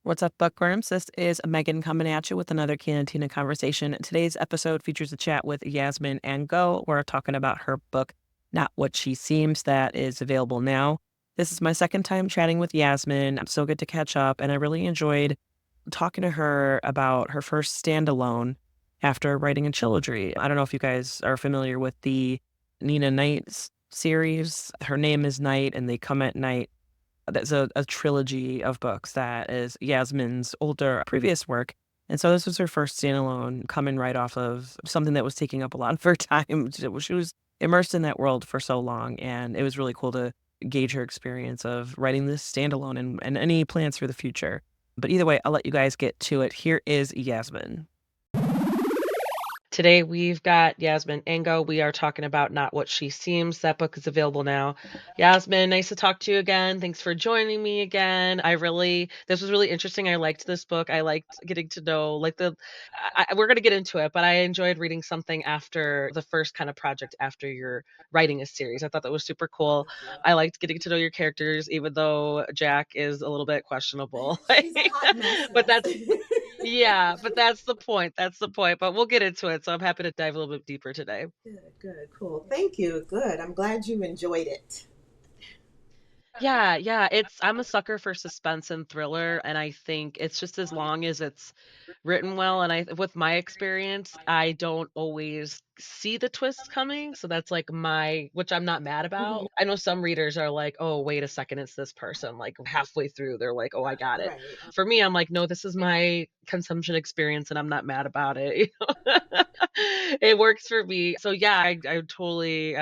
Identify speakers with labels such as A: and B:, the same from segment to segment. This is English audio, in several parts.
A: What's up, bookworms? This is Megan coming at you with another Cantina conversation. Today's episode features a chat with Yasmin Angoe. We're talking about her book, Not What She Seems, that is available now. This is my second time chatting with Yasmin. I'm so good to catch up, and I really enjoyed talking to her about her first standalone after writing a trilogy. I don't know if you guys are familiar with the Nina Knight series. Her name is Knight, and they come at night. That's a trilogy of books that is Yasmin's older previous work. And so this was her first standalone coming right off of something that was taking up a lot of her time. She was immersed in that world for so long. And it was really cool to gauge her experience of writing this standalone and any plans for the future. But either way, I'll let you guys get to it. Here is Yasmin. Today we've got Yasmin Ango. We are talking about Not What She Seems. That book is available now. Yasmin, nice to talk to you again. Thanks for joining me again. This was really interesting. I liked this book. I liked getting to know, we're going to get into it, but I enjoyed reading something after the first kind of project after you're writing a series. I thought that was super cool. I liked getting to know your characters, even though Jack is a little bit questionable.
B: She's a hot
A: But
B: mess.
A: that's yeah, but that's the point. That's the point. But we'll get into it. So I'm happy to dive a little bit deeper today.
B: Good, cool. Thank you. Good. I'm glad you enjoyed it.
A: Yeah, I'm a sucker for suspense and thriller, and I think it's just as long as it's written well, and with my experience, I don't always see the twists coming, so that's like which I'm not mad
B: Mhm.
A: about. I know some readers are like, "Oh, wait a second, it's this person." Like halfway through, they're like, "Oh, I got it."
B: Right.
A: For me, I'm like, "No, this is my consumption experience, and I'm not mad about it." It works for me. So yeah, I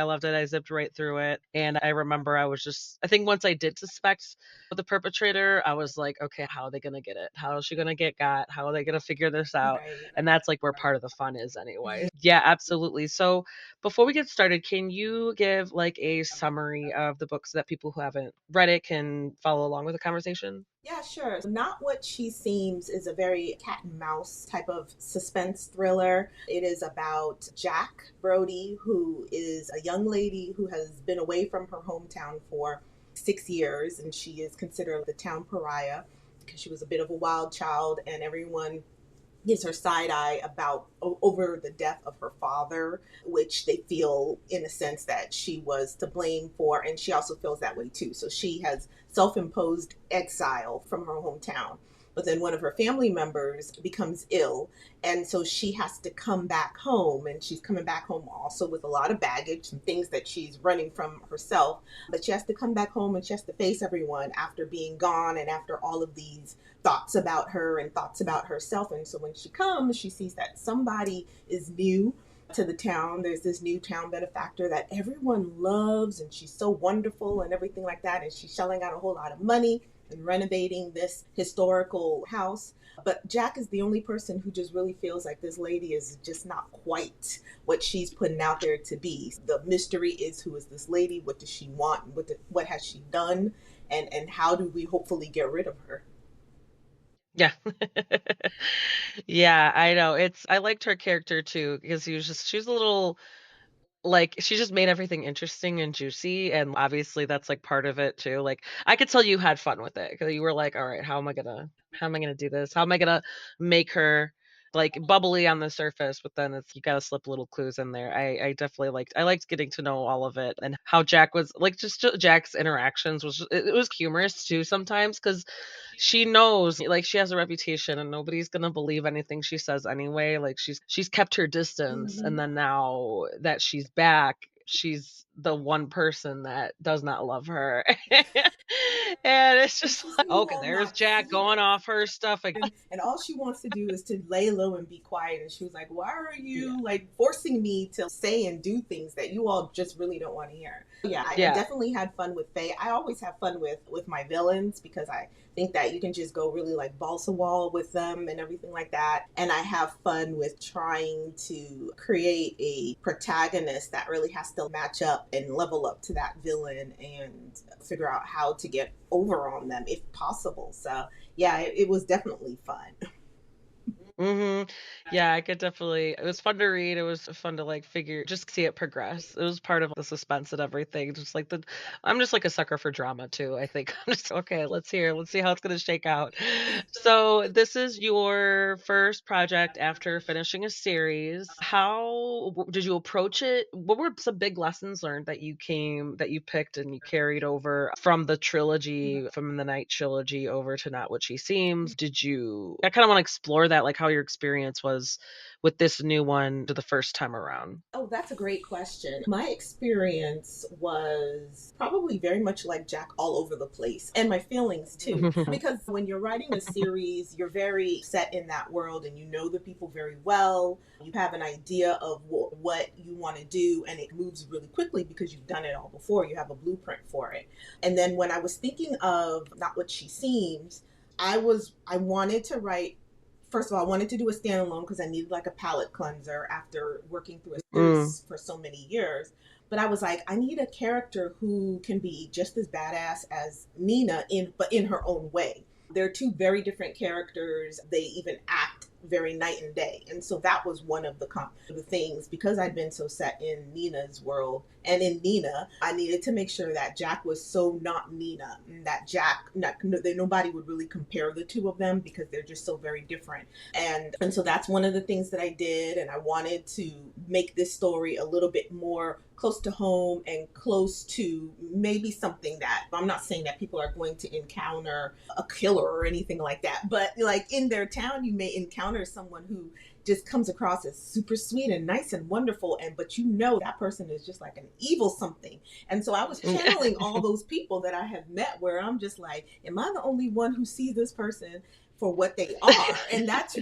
A: loved it. I zipped right through it. And I remember I think once I did suspect the perpetrator, I was like, okay, how are they going to get it? How is she going to get got? How are they going to figure this out?
B: Right.
A: And that's like where part of the fun is anyway.
B: Yeah.
A: Yeah, absolutely. So before we get started, can you give like a summary of the book so that people who haven't read it can follow along with the conversation?
B: Yeah, sure. Not What She Seems is a very cat and mouse type of suspense thriller. It is about Jack Brody, who is a young lady who has been away from her hometown for 6 years, and she is considered the town pariah because she was a bit of a wild child, and everyone gives her side eye about over the death of her father, which they feel in a sense that she was to blame for, and she also feels that way too. So she has self-imposed exile from her hometown. But then one of her family members becomes ill, and so she has to come back home, and she's coming back home also with a lot of baggage and things that she's running from herself. But she has to come back home and she has to face everyone after being gone and after all of these thoughts about her and thoughts about herself. And so when she comes, she sees that somebody is new to the town. There's this new town benefactor that everyone loves, and she's so wonderful and everything like that. And she's shelling out a whole lot of money and renovating this historical house. But Jack is the only person who just really feels like this lady is just not quite what she's putting out there to be. The mystery is, who is this lady? What does she want? What has she done? And how do we hopefully get rid of her?
A: Yeah. Yeah, I know. I liked her character too because she was a little like she just made everything interesting and juicy, and obviously that's like part of it too. Like I could tell you had fun with it because you were like, all right, how am I gonna do this? How am I gonna make her like bubbly on the surface, but then you gotta slip little clues in there. I liked getting to know all of it and how Jack was like Jack's interactions it was humorous too sometimes because she knows like she has a reputation and nobody's gonna believe anything she says anyway. Like she's kept her distance, and
B: Mm-hmm.
A: then now that she's back, she's the one person that does not love her. And it's
B: And
A: just
B: she's
A: like,
B: being
A: okay,
B: all
A: there's
B: not
A: Jack
B: see
A: going
B: it.
A: off her stuff again.
B: And all she wants to do is to lay low and be quiet. And she was like, why are
A: Yeah.
B: you like forcing me to say and do things that you all just really don't want to hear? Yeah, I
A: Yeah.
B: definitely had fun with Faye. I always have fun with my villains because I think that you can just go really like balsa wall with them and everything like that. And I have fun with trying to create a protagonist that really has to match up and level up to that villain and figure out how to get over on them if possible. So yeah, it was definitely fun.
A: Mhm. Yeah, I could definitely it was fun to read, it was fun to, like, figure just see it progress. It was part of the suspense and everything, just like the I'm just, like, a sucker for drama too, I think. I'm just, "Okay, let's see how it's gonna shake out." So, this is your first project after finishing a series. How did you approach it? What were some big lessons learned that you picked and you carried over from the trilogy, from the Night trilogy over to Not What She Seems? Did you I kinda wanna explore that, like, how your experience was with this new one to the first time around.
B: Oh, that's a great question. My experience was probably very much like Jack, all over the place, and my feelings too. Because when you're writing a series, you're very set in that world and you know the people very well. You have an idea of what you want to do, and it moves really quickly because you've done it all before. You have a blueprint for it. And then when I was thinking of Not What She Seems, I wanted to write, first of all, I wanted to do a standalone because I needed like a palate cleanser after working through a
A: Mm.
B: series for so many years. But I was like, I need a character who can be just as badass as Nina, but in her own way. They're two very different characters. They even act very night and day. And so that was one of the things, because I'd been so set in Nina's world and in Nina, I needed to make sure that Jack was so not Nina, and that that nobody would really compare the two of them because they're just so very different. And so that's one of the things that I did, and I wanted to make this story a little bit more close to home and close to maybe something that, I'm not saying that people are going to encounter a killer or anything like that, but like in their town you may encounter someone who just comes across as super sweet and nice and wonderful, and but you know that person is just like an evil something. And so I was channeling all those people that I have met, where I'm just like, am I the only one who sees this person for what they are? And that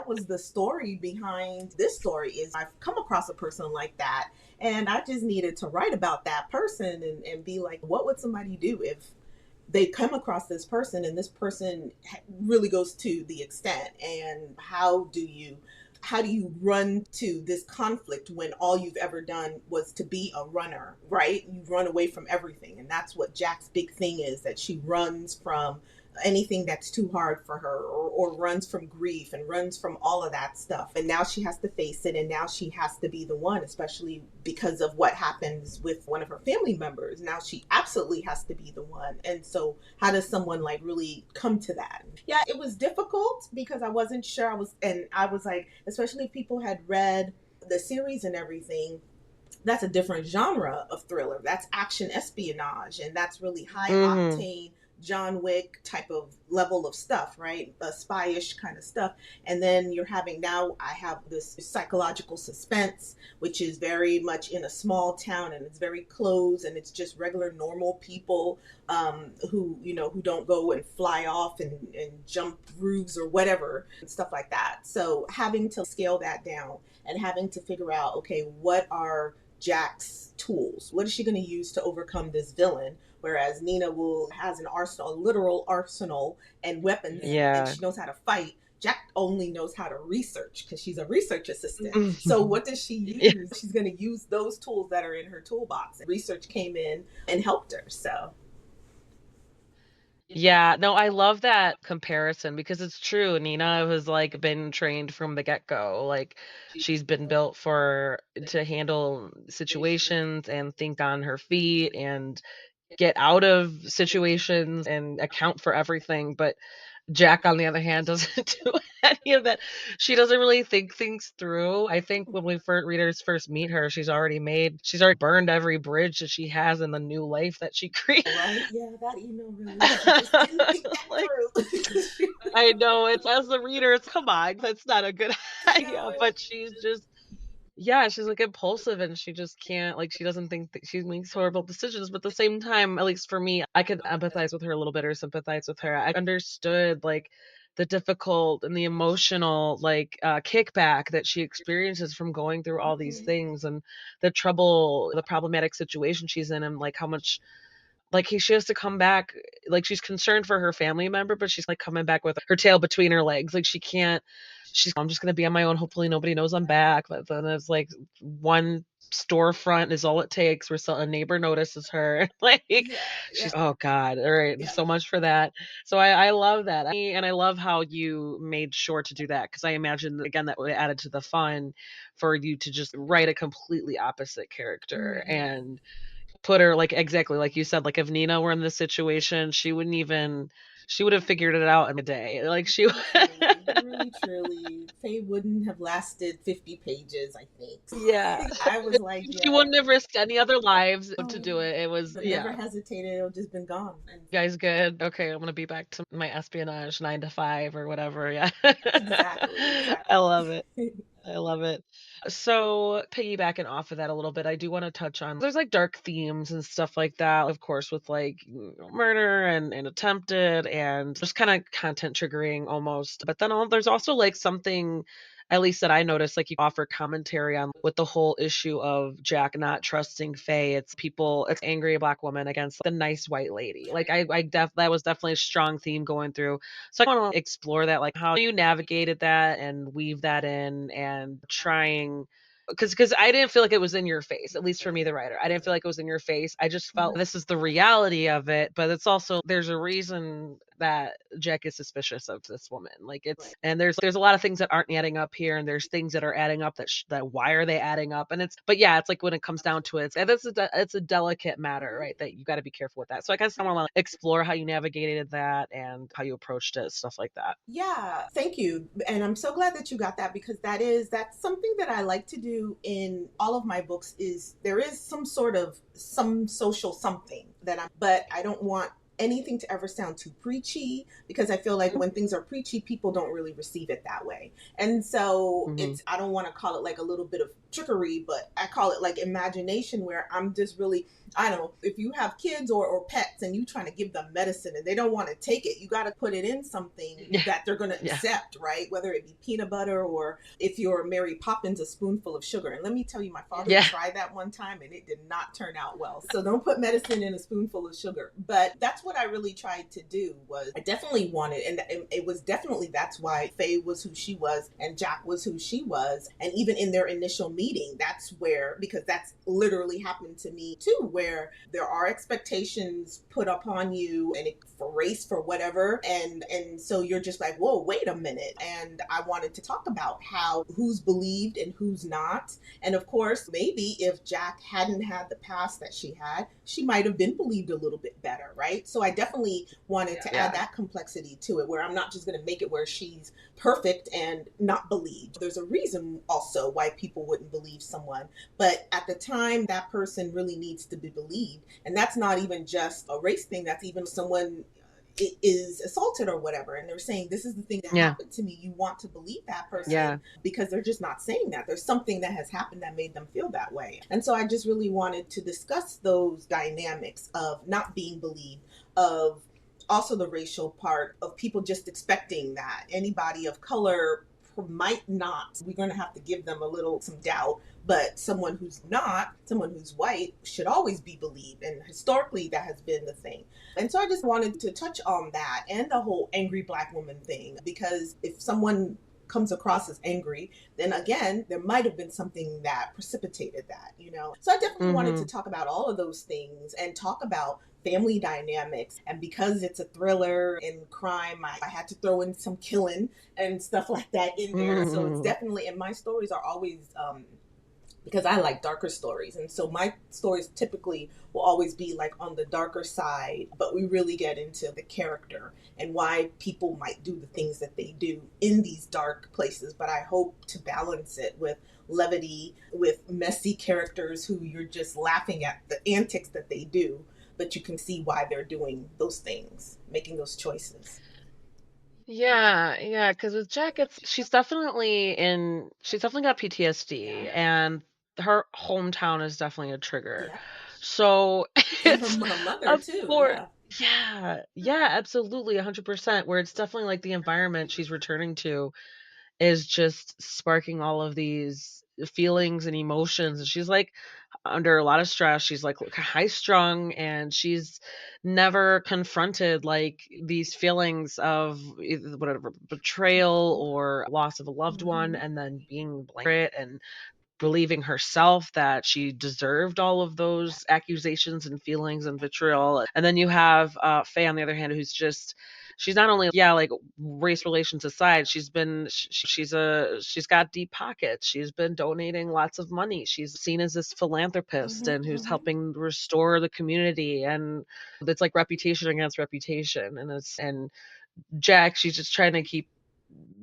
B: was the story behind this story, is I've come across a person like that, and I just needed to write about that person, and be like, what would somebody do if they come across this person and this person really goes to the extent? And how do you run to this conflict when all you've ever done was to be a runner, right? You run away from everything, and that's what Jack's big thing is, that she runs from anything that's too hard for her, or runs from grief and runs from all of that stuff. And now she has to face it, and now she has to be the one, especially because of what happens with one of her family members. Now she absolutely has to be the one. And so how does someone like really come to that? Yeah, it was difficult because I wasn't sure. I was like, especially if people had read the series and everything, that's a different genre of thriller. That's action espionage, and that's really high
A: Mhm.
B: octane John Wick type of level of stuff, right? A spyish kind of stuff. And then you're having, now I have this psychological suspense, which is very much in a small town, and it's very closed, and it's just regular normal people, who don't go and fly off and jump roofs or whatever and stuff like that. So having to scale that down and having to figure out, okay, what are Jack's tools? What is she going to use to overcome this villain? Whereas Nina will has an arsenal, a literal arsenal, and weapons, and
A: Yeah.
B: she knows how to fight. Jack only knows how to research because she's a research assistant. So what does she
A: Yeah.
B: use? She's going to use those tools that are in her toolbox. Research came in and helped her. So
A: Yeah, no, I love that comparison because it's true. Nina has like been trained from the get-go. Like she's been built for to handle situations and think on her feet and get out of situations and account for everything. But Jack, on the other hand, doesn't do any of that. She doesn't really think things through. I think when we first readers first meet her, she's already burned every bridge that she has in the new life that she created.
B: right, yeah, that email really, she just didn't think that
A: Like,
B: through.
A: I know it's as the reader, it's come on, that's not a good idea.
B: No.
A: But she's just yeah, she's like impulsive and she just can't like she doesn't think that she makes horrible decisions. But at the same time, at least for me, I could empathize with her a little bit or sympathize with her. I understood like the difficult and the emotional kickback that she experiences from going through all these
B: Mhm.
A: things and the trouble, the problematic situation she's in, and like how much she has to come back. Like she's concerned for her family member, but she's like coming back with her tail between her legs. Like she can't. I'm just gonna be on my own. Hopefully nobody knows I'm back. But then it's like one storefront is all it takes where a neighbor notices her. Like
B: Yeah,
A: she's
B: yeah,
A: oh God. All right.
B: yeah.
A: So much for that. So I love that. And I love how you made sure to do that because I imagine that, again that would added to the fun for you to just write a completely opposite character
B: Hmm.
A: and put her like exactly like you said, like if Nina were in this situation, she would have figured it out in a day. Like she
B: Really, truly, really, truly, Faye wouldn't have lasted 50 pages, I think.
A: yeah.
B: I was like,
A: She
B: yeah,
A: wouldn't have risked any other lives to
B: no,
A: do it. It was
B: but never
A: yeah.
B: hesitated. It would just been gone. And
A: You guys good? Okay, I'm gonna be back to my espionage 9 to 5 or whatever. Yeah.
B: exactly,
A: I
B: exactly.
A: love it. I love it. So, piggybacking off of that a little bit, I do want to touch on there's like dark themes and stuff like that, of course, with like murder and attempted and just kind of content triggering almost. But then there's also like something, at least that I noticed, like you offer commentary on with the whole issue of Jack not trusting Faye. It's angry black woman against the nice white lady. Like that was definitely a strong theme going through, so I want to explore that, like how you navigated that and weave that in and trying because I didn't feel like it was in your face, at least for me, the writer. I didn't feel like it was in your face. I just felt this is the reality of it, but it's also there's a reason that Jack is suspicious of this woman. Like it's and there's a lot of things that aren't adding up here, and there's things that are adding up that why are they adding up? And it's but yeah, it's like when it comes down to it, it's a delicate matter, right? That you got to be careful with that. So I guess I want to explore how you navigated that and how you approached it, stuff like that.
B: Yeah, thank you. And I'm so glad that you got that because that's something that I like to do in all of my books is there is some sort of some social something that I'm but I don't want anything to ever sound too preachy because I feel like when things are preachy people don't really receive it that way. And so
A: Mm-hmm.
B: it's I don't want to call it like a little bit of trickery, but I call it like imagination where I'm just really I don't know, if you have kids or pets and you trying to give them medicine and they don't want to take it, you got to put it in something
A: Yeah.
B: that they're going to
A: Yeah.
B: accept, right? Whether it be peanut butter or if you're Mary Poppins, a spoonful of sugar. And let me tell you, my father
A: Yeah.
B: tried that one time and it did not turn out well. So don't put medicine in a spoonful of sugar. But that's what I really tried to do was I definitely wanted, and it was definitely that's why Faye was who she was and Jack was who she was. And even in their initial meeting, that's where, because that's literally happened to me too, where there are expectations put upon you and for race for whatever and so you're just like whoa wait a minute, and I wanted to talk about how who's believed and who's not. And of course maybe if Jack hadn't had the past that she had she might have been believed a little bit better, right? So I definitely wanted to add
A: Yeah.
B: that complexity to it where I'm not just going to make it where she's perfect and not believed. There's a reason also why people wouldn't believe someone, but at the time that person really needs to be believed. And that's not even just a race thing, that's even someone is assaulted or whatever and they're saying this is the thing that
A: Yeah.
B: happened to me, you want to believe that person
A: Yeah.
B: because they're just not saying that there's something that has happened that made them feel that way. And so I just really wanted to discuss those dynamics of not being believed, of also the racial part of people just expecting that anybody of color might not, we're going to have to give them a little some doubt, but someone who's not, someone who's white should always be believed, and historically that has been the thing. And so I just wanted to touch on that and the whole angry black woman thing because if someone comes across as angry, then again there might have been something that precipitated that, you know. So I definitely wanted to
A: Mhm.
B: talk about all of those things and talk about family dynamics. And because it's a thriller and crime, I had to throw in some killing and stuff like that in there. So it's
A: Mhm.
B: definitely, and my stories are always because I like darker stories. And so my stories typically will always be like on the darker side, but we really get into the character and why people might do the things that they do in these dark places. But I hope to balance it with levity, with messy characters who you're just laughing at the antics that they do, but you can see why they're doing those things, making those choices.
A: Yeah, yeah, because with Jack, she's definitely got
B: Yeah.
A: PTSD, and her hometown is definitely a trigger.
B: Yeah.
A: So
B: And her,
A: it's,
B: her mother
A: of
B: too.
A: course,
B: Yeah.
A: yeah, yeah, absolutely, 100%. Where it's definitely like the environment she's returning to
C: is just sparking all of these feelings and emotions, and she's, like, under a lot of stress, she's, like, high strung, and she's never confronted, like, these feelings of either whatever betrayal or loss of a loved one,
B: Mhm.
C: and then being blamed and believing herself that she deserved all of those accusations and feelings and vitriol. And then you have Faye on the other hand, who's just she's not only yeah like race relations aside, she's got deep pockets. She's been donating lots of money. She's seen as this philanthropist
B: Mhm.
C: and who's
B: Mhm.
C: helping restore the community, and it's like reputation against reputation. And Jack, she's just trying to keep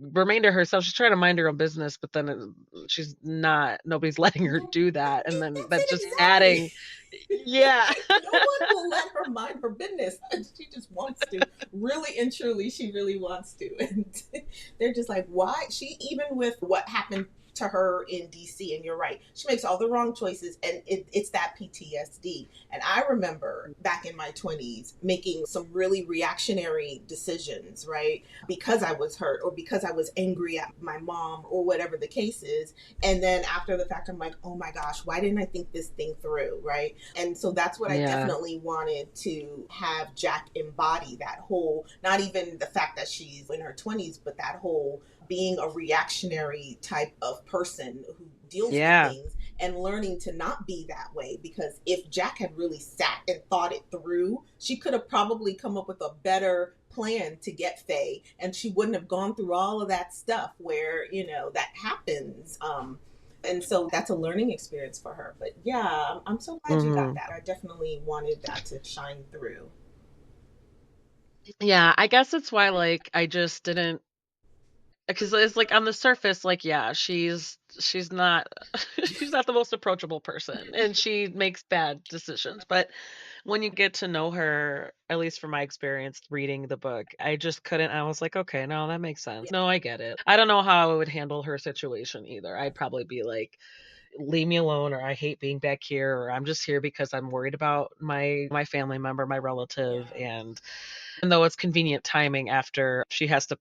C: remain to herself. She's trying to mind her own business, but then she's not. Nobody's letting her
B: No,
C: do that, and then
B: that's
C: that's
B: it
C: just adding.
B: exactly.
C: Yeah.
B: No one will let her mind her business. She just wants to. Really and truly, she really wants to. And they're just like, why? She, even with what happened to her in DC, and you're right, she makes all the wrong choices, and it's that PTSD. And I remember back in my 20s making some really reactionary decisions, right? Because I was hurt or because I was angry at my mom or whatever the case is. And then after the fact, I'm like, oh my gosh, why didn't I think this thing through? Right. And so that's what I
C: Yeah.
B: definitely wanted to have Jack embody, that whole, not even the fact that she's in her 20s, but that whole being a reactionary type of person who deals with
C: Yeah.
B: things and learning to not be that way. Because if Jack had really sat and thought it through, she could have probably come up with a better plan to get Faye, and she wouldn't have gone through all of that stuff where, that happens. And so that's a learning experience for her. But yeah, I'm so glad you got
C: Hmm.
B: that. I definitely wanted that to shine through.
C: Yeah. I guess it's why, like, I just didn't because it's like on the surface, like, yeah, she's not she's not the most approachable person, and she makes bad decisions. But when you get to know her, at least from my experience reading the book, I just couldn't. I was like, okay, no, that makes sense.
B: Yeah.
C: No, I get it. I don't know how I would handle her situation either. I'd probably be like, leave me alone, or I hate being back here, or I'm just here because I'm worried about my family member, my relative.
B: Yeah.
C: And even though it's convenient timing after she has to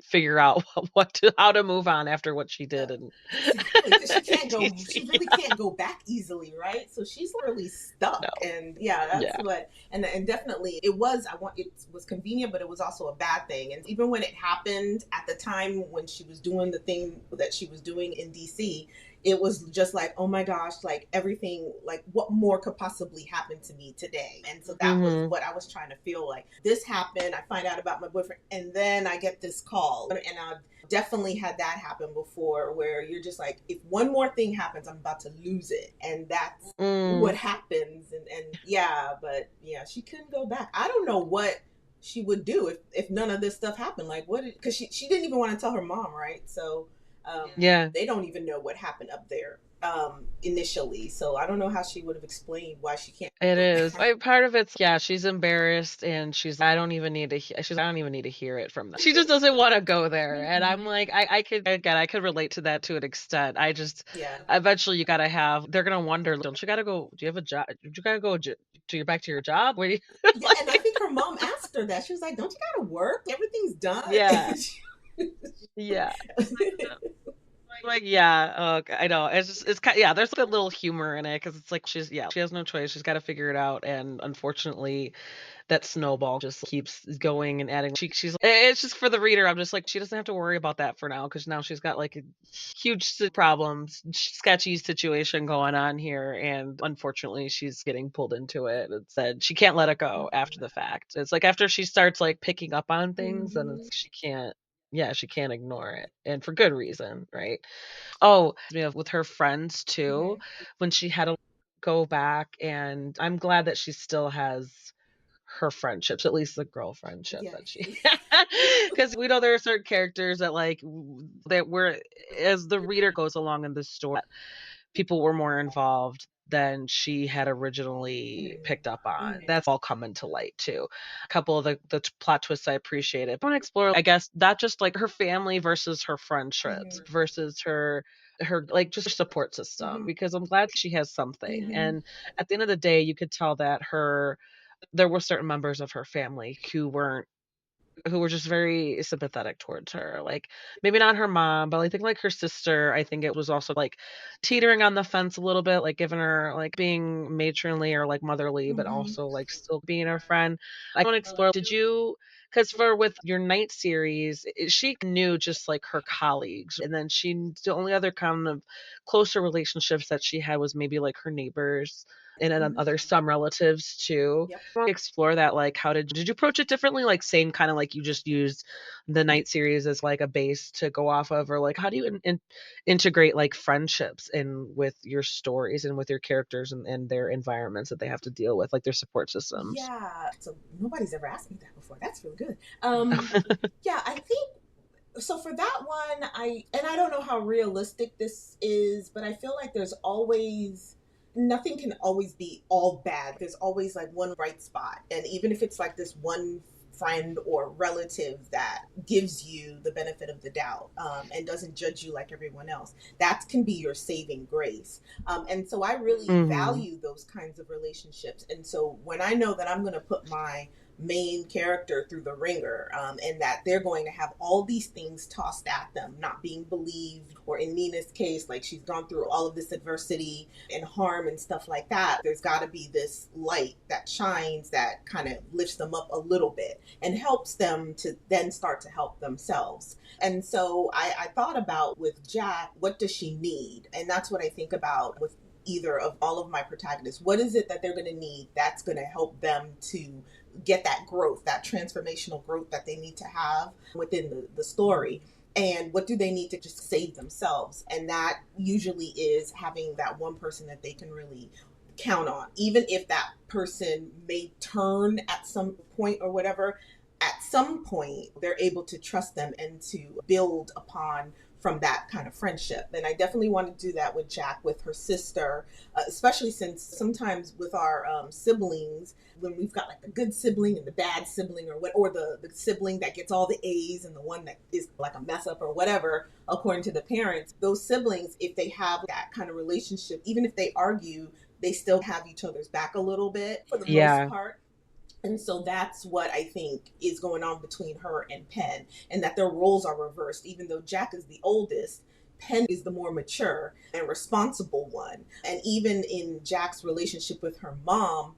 C: figure out what to how to move on after what she
B: Yeah,
C: did in
B: exactly. Because she can't go, she
C: DC.
B: really can't go back easily, right? So she's really
C: No.
B: stuck. And yeah, that's
C: Yeah.
B: what, and definitely it was, it was convenient, but it was also a bad thing. And even when it happened at the time when she was doing the thing that she was doing in DC, it was just like, oh my gosh, like everything, like what more could possibly happen to me today? And so that was
C: Mhm.
B: what I was trying to feel like. This happened, I find out about my boyfriend, and then I get this call. And I definitely had that happen before where you're just like, if one more thing happens, I'm about to lose it. And that's what
C: Mm.
B: happens. And yeah, but yeah, she couldn't go back. I don't know what she would do if none of this stuff happened. Like, what? Because she didn't even want to tell her mom, right? So
C: Yeah.
B: they don't even know what happened up there initially. So I don't know how she would have explained why she can't
C: It
B: go
C: is.
B: back.
C: Part of it's yeah, she's embarrassed, and I don't even need to I don't even need to hear it from them. She just doesn't wanna go there, and I'm
B: Mhm.
C: like, I could again, I could relate to that to an extent. I just
B: Yeah.
C: eventually you gotta have they're gonna wonder, "Don't you gotta go do you have a job? Do you gotta go to your back to your job? Where do you"
B: Yeah, and I
C: like
B: think her mom asked her that. She was like, "Don't you gotta work? Everything's done."
C: Yeah. Yeah. Like, yeah, I know. It's just it's kind yeah, there's like a little humor in it because it's like she has no choice. She's gotta figure it out, and unfortunately, that snowball just keeps going and adding. It's just for the reader. I'm just like, she doesn't have to worry about that for now because now she's got like a huge problems, sketchy situation going on here, and unfortunately, she's getting pulled into it. It said she can't let it go after the fact. It's like after she starts like picking up on things, and
B: Mhm.
C: it's she can't. Yeah, she can't ignore it, and for good reason, right? Oh, with her friends too,
B: Mhm.
C: when she had to go back, and I'm glad that she still has her friendships, at least the girl friendship
B: Yeah.
C: that she because we know there are certain characters that like that were as the reader goes along in the story, people were more involved than she had originally
B: Mhm.
C: picked up on.
B: Mhm.
C: That's all coming to light too. A couple of the plot twists I appreciated. I want to explore, I guess, not just like her family versus her friendships
B: Mhm.
C: versus her like just support system,
B: Mhm.
C: because I'm glad she has something.
B: Mhm.
C: And at the end of the day, you could tell that there were certain members of her family who weren't who were just very sympathetic towards her. Like maybe not her mom, but I think like her sister, I think it was also like teetering on the fence a little bit, like giving her like being matronly or like motherly, but
B: Hmm.
C: also like still being her friend. I want to explore, did you, because for with your night series, she knew just like her colleagues, and then the only other kind of closer relationships that she had was maybe like her neighbors and then
B: Hmm.
C: other some relatives too.
B: Yep.
C: Wanna explore that, like how did you approach it differently? Like same kind of like you just used the night series as like a base to go off of, or like how do you integrate like friendships in with your stories and with your characters and their environments that they have to deal with, like their support systems?
B: Yeah. So nobody's ever asked me that before. That's really good. Yeah, I think so for that one, I don't know how realistic this is, but I feel like there's always nothing can always be all bad. There's always like one bright spot. And even if it's like this one friend or relative that gives you the benefit of the doubt, and doesn't judge you like everyone else, that can be your saving grace. And so I really
C: Mhm.
B: value those kinds of relationships. And so when I know that I'm going to put my main character through the ringer, and that they're going to have all these things tossed at them, not being believed, or in Nina's case, like she's gone through all of this adversity and harm and stuff like that. There's got to be this light that shines that kind of lifts them up a little bit and helps them to then start to help themselves. And so I thought about with Jack, what does she need? And that's what I think about with either of all of my protagonists. What is it that they're going to need that's going to help them to get that growth, that transformational growth that they need to have within the story? And what do they need to just save themselves? And that usually is having that one person that they can really count on, even if that person may turn at some point or whatever. At some point they're able to trust them and to build upon from that kind of friendship. And I definitely want to do that with Jack, with her sister, especially since sometimes with our siblings, when we've got like the good sibling and the bad sibling, or what, or the sibling that gets all the A's and the one that is like a mess up or whatever, according to the parents, those siblings, if they have that kind of relationship, even if they argue, they still have each other's back a little bit for the most
C: Yeah.
B: part. And so that's what I think is going on between her and Penn, and that their roles are reversed. Even though Jack is the oldest, Penn is the more mature and responsible one. And even in Jack's relationship with her mom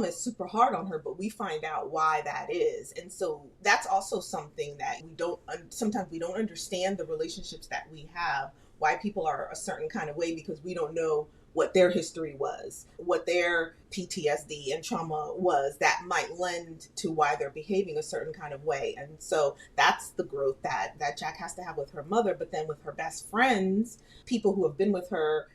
B: is super hard on her, but we find out why that is. And so that's also something that we don't, sometimes we don't understand the relationships that we have, why people are a certain kind of way, because we don't know what their history was, what their PTSD and trauma was that might lend to why they're behaving a certain kind of way. And so that's the growth that Jack has to have with her mother, but then with her best friends, people who have been with her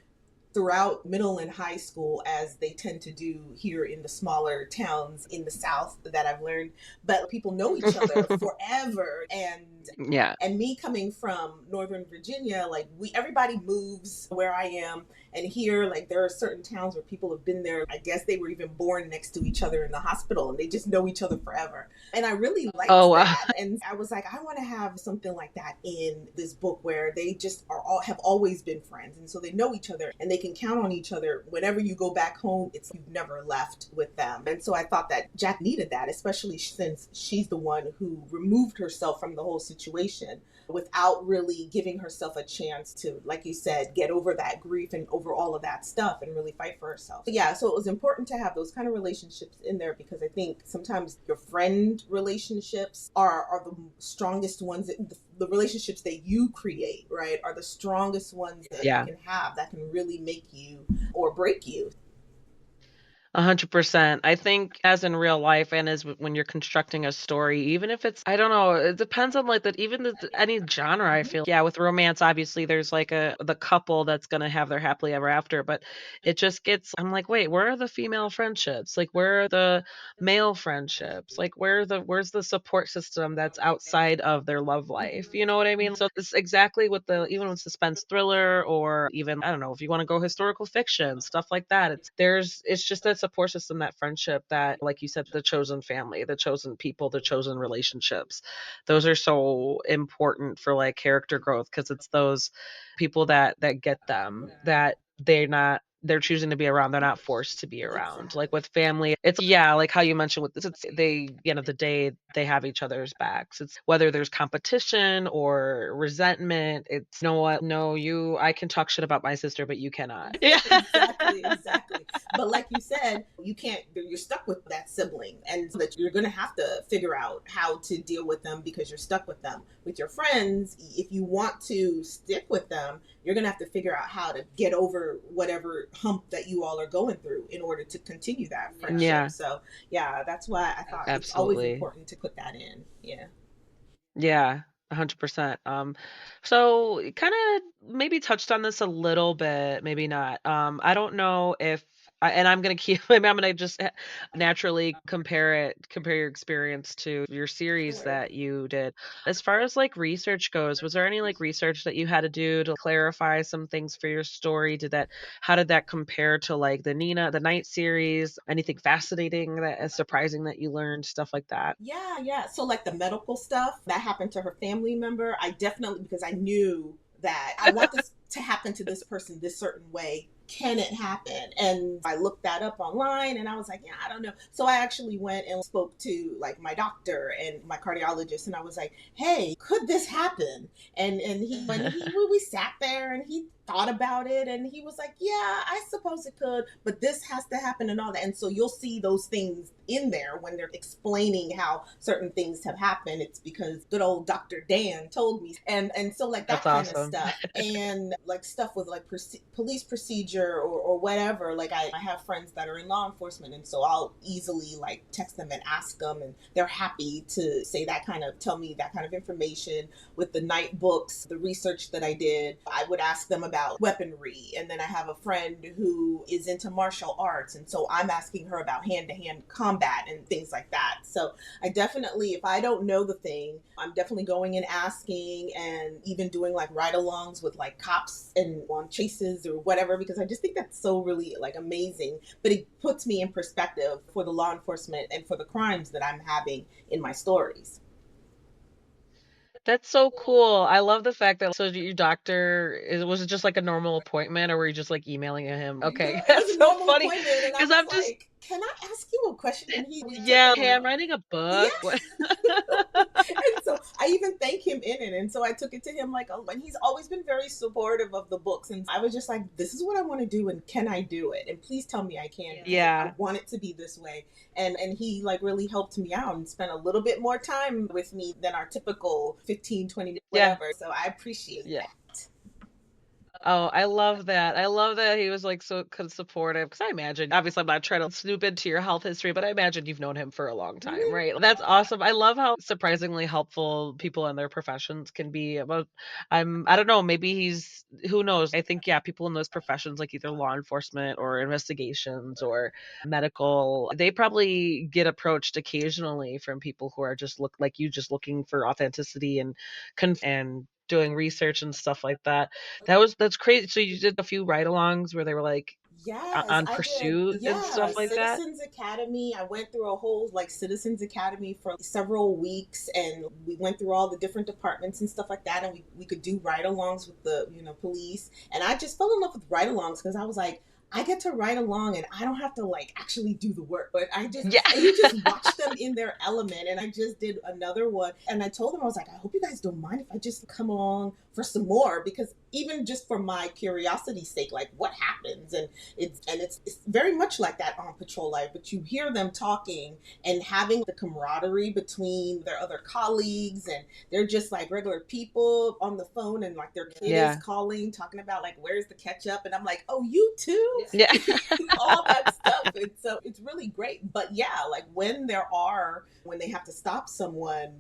B: throughout middle and high school, as they tend to do here in the smaller towns in the South, that I've learned. But people know each other forever.
C: Yeah.
B: And me coming from Northern Virginia, like we everybody moves where I am. And here, like there are certain towns where people have been there. I guess they were even born next to each other in the hospital, and they just know each other forever. And I really
C: Oh,
B: liked
C: wow.
B: that. And I was like, I want to have something like that in this book, where they just are all have always been friends, and so they know each other and they can count on each other. Whenever you go back home, it's you've never left with them. And so I thought that Jack needed that, especially since she's the one who removed herself from the whole situation without really giving herself a chance to, like you said, get over that grief and over all of that stuff and really fight for herself. Yeah, so it was important to have those kind of relationships in there, because I think sometimes your friend relationships are the strongest ones, the relationships that you create, right, are the strongest ones that you
C: Yeah.
B: can have, that can really make you or break you.
C: 100%. I think as in real life and as when you're constructing a story, even if it's, I don't know, it depends on like that, even any genre, I
B: Mhm.
C: feel. Yeah, with romance, obviously there's like the couple that's going to have their happily ever after, but it just gets, I'm like, wait, where are the female friendships? Like, where are the male friendships? Like, where's the support system that's outside of their love life?
B: Mhm.
C: You know what I mean? So it's exactly with even with suspense thriller, or even, I don't know, if you want to go historical fiction, stuff like that. It's just that support system, that friendship, that, like you said, the chosen family, the chosen people, the chosen relationships. Those are so important for like character growth, because it's those people that get them, that they're not they're choosing to be around. They're not forced to be around. Like
B: Exactly.
C: with family, it's yeah, like how you mentioned with this, it's they, end of the day, they have each other's backs. It's whether there's competition or resentment, it's you know what, no, I can talk shit about my sister, but you cannot. Yeah.
B: Exactly, exactly. But like you said, you can't, you're stuck with that sibling, and so that you're going to have to figure out how to deal with them because you're stuck with them. With your friends, if you want to stick with them, you're going to have to figure out how to get over whatever hump that you all are going through in order to continue that friendship.
C: Yeah,
B: So, yeah, that's why I thought it's always
C: absolutely.
B: important to put that in. Yeah.
C: Yeah, 100%. So kind of maybe touched on this a little bit, maybe not. I don't know if and I'm gonna keep. Maybe I'm gonna just naturally compare your experience to your series
B: Sure.
C: that you did. As far as like research goes, was there any like research that you had to do to clarify some things for your story? How did that compare to like the Night series? Anything fascinating that is surprising that you learned, stuff like that?
B: Yeah, yeah. So like the medical stuff that happened to her family member, I definitely, because I knew that I want this to happen to this person this certain way. Can it happen? And I looked that up online and I was like, yeah, I don't know. So I actually went and spoke to like my doctor and my cardiologist and I was like, hey, could this happen? And we sat there and he thought about it and he was like, yeah, I suppose it could, but this has to happen and all that. And so you'll see those things in there when they're explaining how certain things have happened. It's because good old Dr. Dan told me. And so like
C: That's
B: that kind of
C: awesome.
B: stuff and like stuff with like police procedure or whatever. Like I have friends that are in law enforcement and so I'll easily like text them and ask them and they're happy to say that kind of tell me that kind of information. With the night books, the research that I did, I would ask them about weaponry. And then I have a friend who is into martial arts. And so I'm asking her about hand to hand combat and things like that. So I definitely, if I don't know the thing, I'm definitely going and asking and even doing like ride alongs with like cops and on chases or whatever, because I just think that's so really like amazing. But it puts me in perspective for the law enforcement and for the crimes that I'm having in my stories.
C: That's so cool. I love the fact that so your doctor was it just like a normal appointment or were you just like emailing him?
B: No,
C: Okay,
B: it was
C: that's
B: a
C: so
B: normal
C: funny
B: appointment, and I
C: because
B: was
C: I'm just
B: like, "Can I ask you a question?" And we took
C: yeah,
B: a
C: hey, I'm writing a
B: yeah,
C: book. What?
B: and so I even thank him in it, and so I took it to him like, oh, and he's always been very supportive of the books, and I was just like, "This is what I want to do, and can I do it? And please tell me I can because I
C: Yeah.
B: want it to be this way." And he like really helped me out and spent a little bit more time with me than our typical 15, 20
C: Yeah.
B: whatever. So I appreciate
C: Yeah.
B: that.
C: Oh, I love that. I love that he was, like, so supportive. Because I imagine obviously, I'm not trying to snoop into your health history, but I imagine you've known him for a long time,
B: Mhm.
C: right? That's awesome. I love how surprisingly helpful people in their professions can be about I don't know, maybe he's who knows? I think, yeah, people in those professions, like either law enforcement or investigations or medical, they probably get approached occasionally from people who are just look like you, just looking for authenticity and and doing research and stuff like that. That's crazy. So you did a few ride-alongs where they were, like,
B: Yes,
C: on
B: I did.
C: Pursuit and
B: Yeah,
C: stuff like that?
B: Citizens Academy. I went through a whole like Citizens Academy for several weeks and we went through all the different departments and stuff like that and we could do ride-alongs with the, police. And I just fell in love with ride-alongs because I was like I get to ride along and I don't have to like actually do the work, but
C: Yeah.
B: and you just watch them in their element. And I just did another one and I told them, I was like, I hope you guys don't mind if I just come along for some more because even just for my curiosity's sake, like what happens and it's very much like that on Patrol Life, but you hear them talking and having the camaraderie between their other colleagues, and they're just like regular people on the phone, and like their kid is
C: Yeah.
B: calling, talking about like where's the ketchup, and I'm like, oh, you too,
C: Yeah.
B: all that stuff. And so it's really great. But yeah, like when they have to stop someone,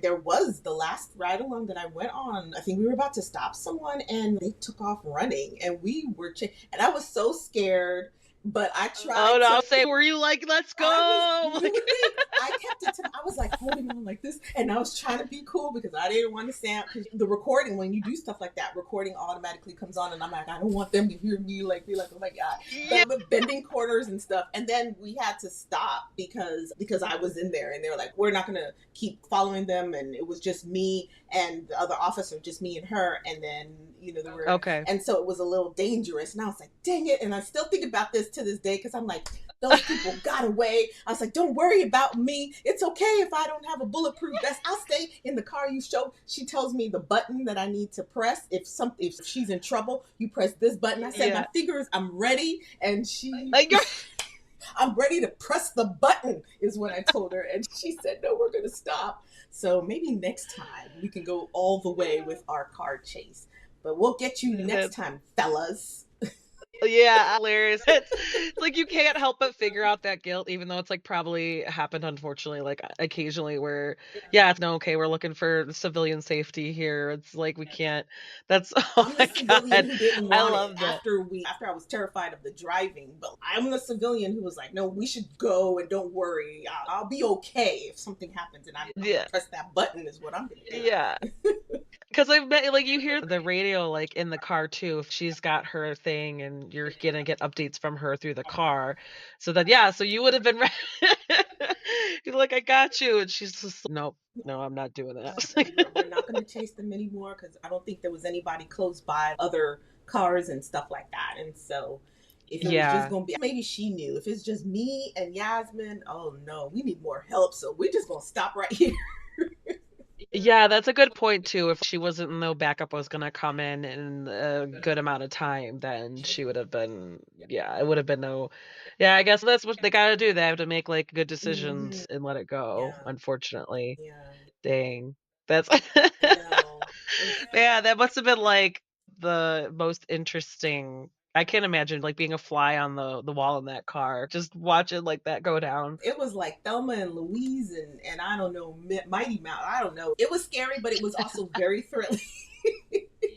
B: there was the last ride along that I went on. I think we were about to stop someone, and they took off running, and we were and I was so scared but I
C: Oh
B: tried
C: no,
B: to.
C: I'll say, were you like, let's
B: I was
C: go? Like,
B: literally, I kept it to, I was like holding on like this, and I was trying to be cool because I didn't want to sound, because the recording, when you do stuff like that, recording automatically comes on, and I'm like, I don't want them to hear me like be like, oh my God,
C: yeah.
B: but bending corners and stuff. And then we had to stop because I was in there, and they were like, we're not going to keep following them. And it was just me and the other officer, just me and her. And then, there were,
C: Okay.
B: and so it was a little dangerous. And I was like, dang it. And I still think about this to this day because I'm like, those people got away. I was like, don't worry about me. It's okay if I don't have a bulletproof vest. I'll stay in the car you showed. She tells me the button that I need to press. If she's in trouble, you press this button. I said,
C: Yeah.
B: my fingers, I'm ready. And
C: Like, you're
B: I'm ready to press the button, is what I told her. And she said, no, we're going to stop. So maybe next time we can go all the way with our car chase. But we'll get you next
C: that's
B: time, fellas.
C: yeah, hilarious. It's like you can't help but figure out that guilt, even though it's like probably happened, unfortunately, like occasionally where, yeah, it's no, okay, we're looking for civilian safety here. It's like we can't. That's oh
B: I'm the
C: my
B: civilian
C: God,
B: who didn't
C: I
B: want it
C: love that.
B: after I was terrified of the driving. But I'm the civilian who was like, no, we should go, and don't worry, I'll be okay if something happens, and I'm gonna
C: Yeah,
B: press that button is what I'm gonna do.
C: yeah. Because I've met like, you hear the radio, like, in the car too, if she's got her thing and you're gonna get updates from her through the car. So then, yeah, so you would have been you're like, "I got you," and she's just, "Nope, no, I'm not doing that."
B: We're not going to chase them anymore because I don't think there was anybody close by, other cars and stuff like that. And so if it was just
C: Yeah.
B: going to be, maybe she knew. If it's just me and Yasmin, oh no, we need more help. So we're just going to stop right here.
C: Yeah, that's a good point too. If she wasn't no backup was gonna come in a good amount of time, then she would have been yeah, it would have been no yeah, I guess that's what they gotta do. They have to make, like, good
B: Mm-hmm.
C: decisions and let it go,
B: Yeah.
C: unfortunately.
B: Yeah.
C: Dang. That's
B: I know.
C: yeah, that must have been, like, the most interesting I can't imagine, like, being a fly on the wall in that car, just watching, like, that go down.
B: It was like Thelma and Louise, and I don't know, Mighty Mouse. I don't know. It was scary, but it was also very thrilling.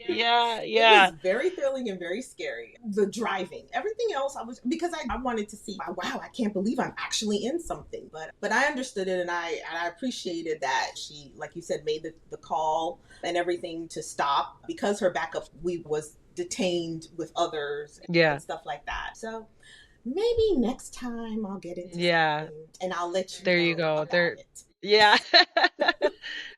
C: Yeah,
B: It was
C: yeah.
B: very thrilling and very scary. The driving, everything else, I was, because I wanted to see. Wow, I can't believe I'm actually in something. But I understood it, and I appreciated that she, like you said, made the call and everything to stop, because her backup we was detained with others and
C: Yeah.
B: stuff like that. So maybe next time I'll get into
C: Yeah.
B: something and I'll let you
C: There you
B: know
C: go.
B: about
C: There
B: it.
C: yeah.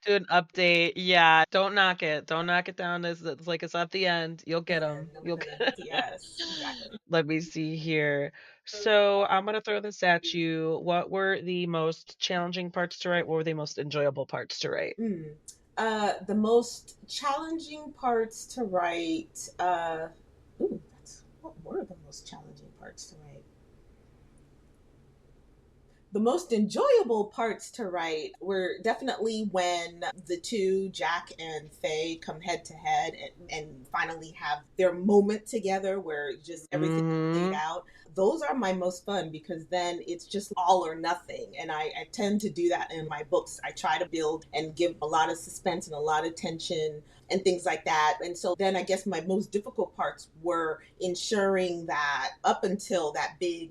C: Do an update. Yeah, don't knock it. Don't knock it down. It's like it's at the end. You'll get
B: And
C: them.
B: I'm
C: You'll
B: gonna,
C: get
B: yes, exactly.
C: Let me see here. So, I'm gonna throw this at you. What were the most challenging parts to write? What were the most enjoyable parts to write?
B: Mm. The most challenging parts to write. What were the most challenging parts to write? The most enjoyable parts to write were definitely when the two, Jack and Faye, come head to head and finally have their moment together where just everything is laid
C: Mhm.
B: out. Those are my most fun because then it's just all or nothing. And I tend to do that in my books. I try to build and give a lot of suspense and a lot of tension and things like that. And so then I guess my most difficult parts were ensuring that up until that big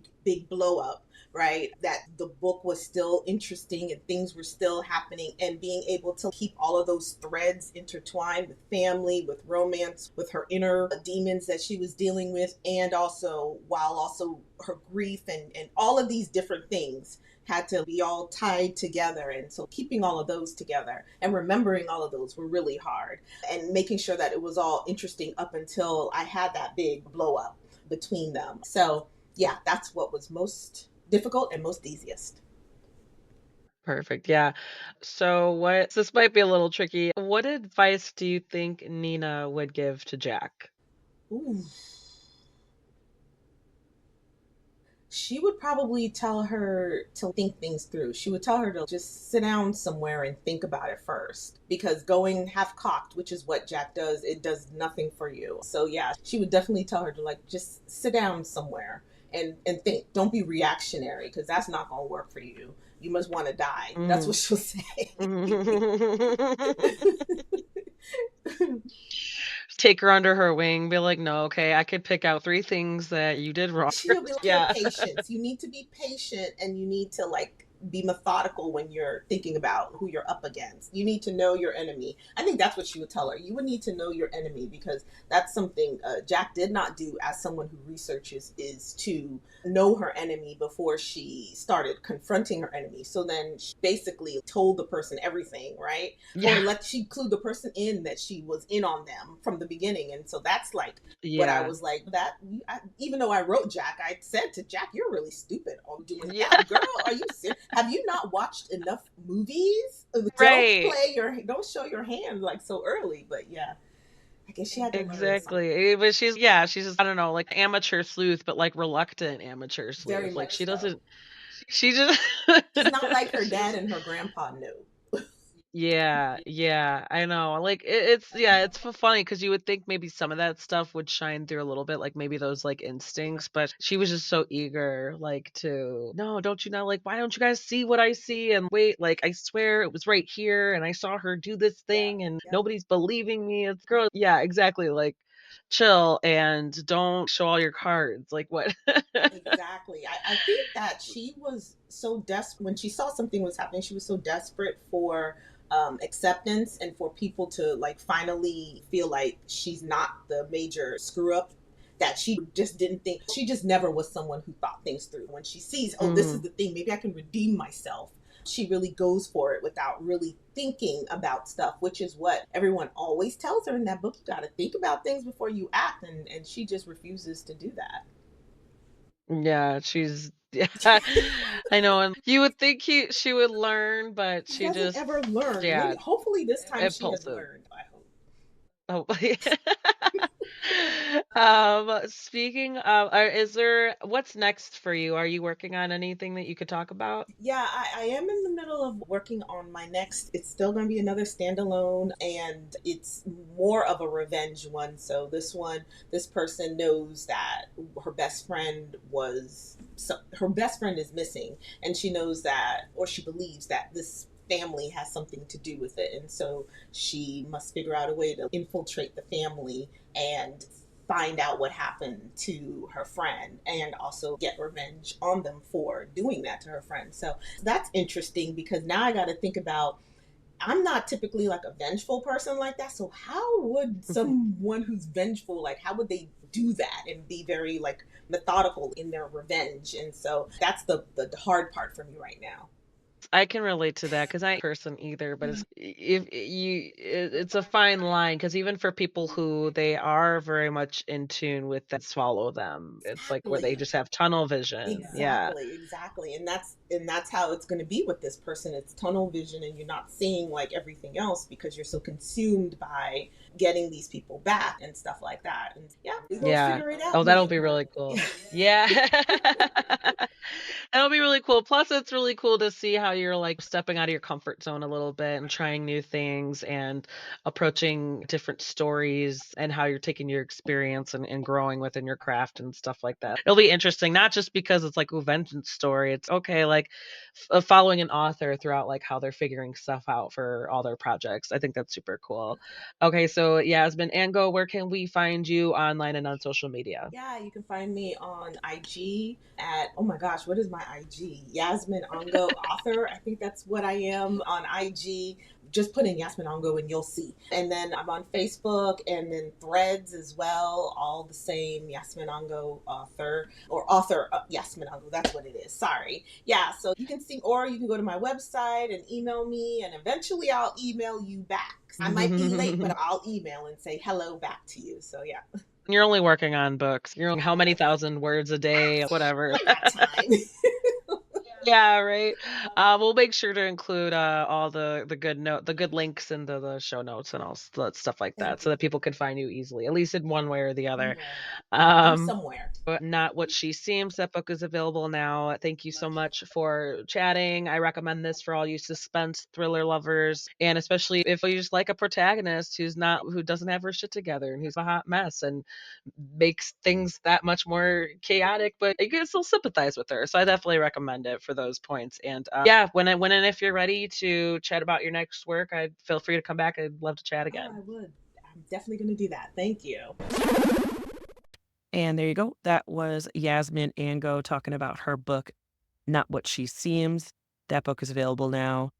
B: blow up, right, that the book was still interesting and things were still happening, and being able to keep all of those threads intertwined with family, with romance, with her inner demons that she was dealing with, and also while also her grief and all of these different things had to be all tied together. And so keeping all of those together and remembering all of those were really hard, and making sure that it was all interesting up until I had that big blow up between them. So yeah, that's what was most difficult and most easiest.
C: Perfect. Yeah. So, what this might be a little tricky. What advice do you think Nina would give to Jack?
B: Ooh. She would probably tell her to think things through. She would tell her to just sit down somewhere and think about it first. Because going half cocked, which is what Jack does, it does nothing for you. So yeah, she would definitely tell her to like just sit down somewhere and think. Don't be reactionary because that's not gonna work for you. You must want to die. That's
C: Mhm.
B: what she'll say.
C: take her under her wing, be like, "No, okay, I could pick out 3 things that you did wrong."
B: She'll be like, your
C: Yeah.
B: patience. You need to be patient and you need to like be methodical when you're thinking about who you're up against. You need to know your enemy. I think that's what she would tell her. You would need to know your enemy because that's something Jack did not do as someone who researches is to know her enemy before she started confronting her enemy. So then she basically told the person everything, right?
C: Yeah.
B: Or let she clue the person in that she was in on them from the beginning. And so that's like what I
C: Yeah.
B: was like that even though I wrote Jack, I said to Jack, "You're really stupid on doing
C: Yeah.
B: that, girl. Are you serious? Have you not watched enough movies?
C: Right.
B: Don't show your hand like so early." But yeah, I guess she had to learn something.
C: Exactly. But she's just, I don't know, like amateur sleuth, but like reluctant amateur
B: Very
C: sleuth. Like
B: much
C: she
B: so.
C: doesn't she just
B: She's not like her dad and her grandpa knew.
C: Yeah, yeah, I know. Like it's yeah, it's funny because you would think maybe some of that stuff would shine through a little bit, like maybe those like instincts, but she was just so eager, like to no, don't you know? Like, why don't you guys see what I see? And wait, like I swear it was right here, and I saw her do this
B: Yeah.
C: thing, and
B: Yep.
C: nobody's believing me. It's girl, yeah, exactly. Like, chill and don't show all your cards. Like what?
B: Exactly. I think that she was so desperate when she saw something was happening. She was so desperate for acceptance and for people to like finally feel like she's not the major screw up that she just didn't think she just never was someone who thought things through. When she sees, oh, this is
C: Mhm.
B: the thing, maybe I can redeem myself. She really goes for it without really thinking about stuff, which is what everyone always tells her in that book. You got to think about things before you act, and she just refuses to do that.
C: Yeah, she's yeah, I know, and you would think she would learn, but
B: She
C: she
B: doesn't
C: just
B: ever learn. Maybe,
C: yeah,
B: hopefully, this time she has
C: impulsive.
B: learned. I hope.
C: Oh, speaking of, is there what's next for you? Are you working on anything that you could talk about?
B: Yeah, I am in the middle of working on my next. It's still going to be another standalone, and it's more of a revenge one. So this person knows that her best friend her best friend is missing, and she knows that, or she believes that this family has something to do with it, and so she must figure out a way to infiltrate the family and find out what happened to her friend and also get revenge on them for doing that to her friend. So that's interesting because now I got to think about I'm not typically like a vengeful person like that. So how would someone who's vengeful like how would they do that and be very like methodical in their revenge? And so that's the hard part for me right now.
C: I can relate to that because I ain't a person either, but it's if it's a fine line because even for people who they are very much in tune with that swallow them. It's like where they
B: Exactly.
C: just have tunnel vision. Yeah.
B: Exactly. And that's how it's going to be with this person. It's tunnel vision and you're not seeing like everything else because you're so consumed by getting these people back and stuff like that. And yeah, we will
C: Yeah.
B: figure it out,
C: Oh,
B: me
C: that'll
B: and
C: be
B: her.
C: really cool. Yeah. That'll be really cool. Plus, it's really cool to see how you're like stepping out of your comfort zone a little bit and trying new things and approaching different stories and how you're taking your experience and growing within your craft and stuff like that. It'll be interesting, not just because it's like a vengeance story. It's okay, like following an author throughout like how they're figuring stuff out for all their projects. I think that's super cool. Okay, so Yasmin Ango, where can we find you online and on social media?
B: Yeah, you can find me on IG at, oh my gosh, what is my IG? Yasmin Ango author. I think that's what I am on IG. Just put in Yasmin Ango and you'll see. And then I'm on Facebook and then Threads as well, all the same Yasmin Ango author or author Yasmin Ango. That's what it is. Sorry. Yeah, so you can see, or you can go to my website and email me, and eventually I'll email you back. I might be late, but I'll email and say hello back to you. So yeah.
C: You're only working on books. You're only how many thousand words a day, whatever.
B: I got time.
C: Yeah, right. We'll make sure to include all the good links into the show notes and all that stuff like that,
B: Thank
C: so
B: you.
C: that people can find you easily, at least in one way or the
B: One
C: other.
B: way. I'm
C: Um,
B: somewhere.
C: Not What She Seems. That book is available now. Thank you so much for chatting. I recommend this for all you suspense thriller lovers, and especially if you just like a protagonist who doesn't have her shit together and who's a hot mess and makes things that much more chaotic, but you can still sympathize with her. So I definitely recommend it for those points. And yeah, when and if you're ready to chat about your next work, I'd feel free to come back. I'd love to chat
B: Oh,
C: again.
B: I would. I'm definitely going to do that. Thank you.
A: And there you go. That was Yasmin Angoe talking about her book, Not What She Seems. That book is available now.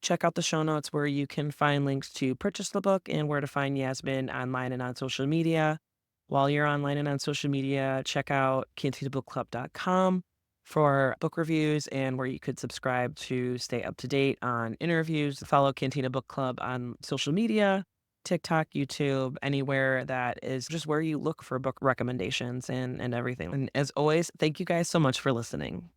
A: Check out the show notes where you can find links to purchase the book and where to find Yasmin online and on social media. While you're online and on social media, check out cantinabookclub.com for book reviews and where you could subscribe to stay up to date on interviews. Follow Cantina Book Club on social media, TikTok, YouTube, anywhere that is just where you look for book recommendations and everything. And as always, thank you guys so much for listening.